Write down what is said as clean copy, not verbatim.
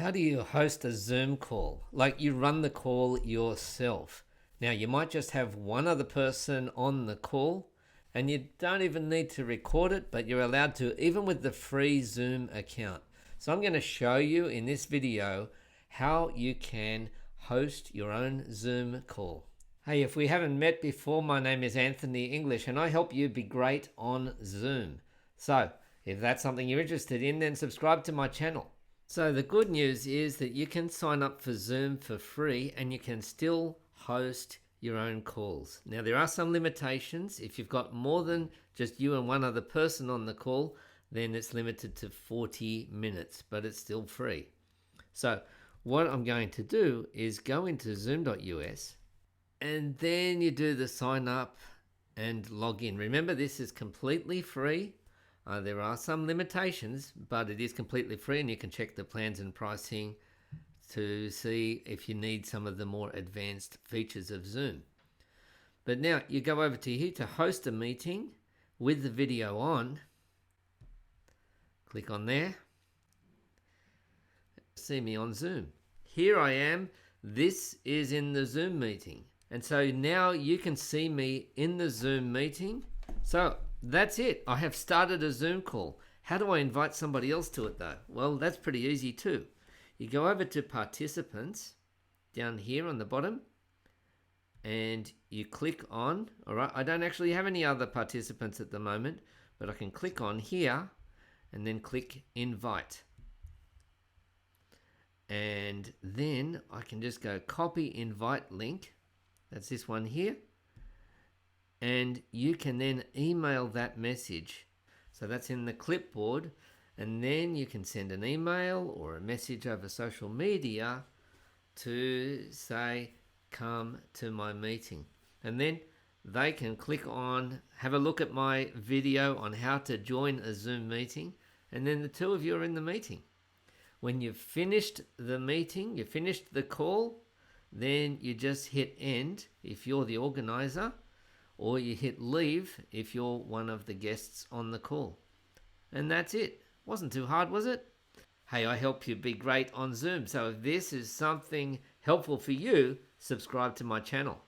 How do you host a Zoom call? Like you run the call yourself. Now, you might just have one other person on the call and you don't even need to record it, but you're allowed to, even with the free Zoom account. So I'm going to show you in this video how you can host your own Zoom call. Hey, if we haven't met before, my name is Anthony English and I help you be great on Zoom. So if that's something you're interested in, then subscribe to my channel. So the good news is that you can sign up for Zoom for free and you can still host your own calls. Now there are some limitations. If you've got more than just you and one other person on the call, then it's limited to 40 minutes, but it's still free. So what I'm going to do is go into zoom.us and then you do the sign up and log in. Remember, this is completely free. There are some limitations, but it is completely free and you can check the plans and pricing to see if you need some of the more advanced features of Zoom. But now you go over to here to host a meeting with the video on. Click on there. See me on Zoom. Here I am. This is in the Zoom meeting. And so now you can see me in the Zoom meeting. So that's it. I have started a Zoom call. How do I invite somebody else to it though? Well, that's pretty easy too. You go over to participants down here on the bottom and you click on, all right, I don't actually have any other participants at the moment, but I can click on here and then click invite. And then I can just go copy invite link. That's this one here. And you can then email that message. So that's in the clipboard. And then you can send an email or a message over social media to say, come to my meeting. And then they can click on, have a look at my video on how to join a Zoom meeting. And then the two of you are in the meeting. When you've finished the meeting, you finished the call, then you just hit end if you're the organizer, or you hit leave if you're one of the guests on the call. And that's it. Wasn't too hard, was it? Hey, I help you be great on Zoom. So if this is something helpful for you, subscribe to my channel.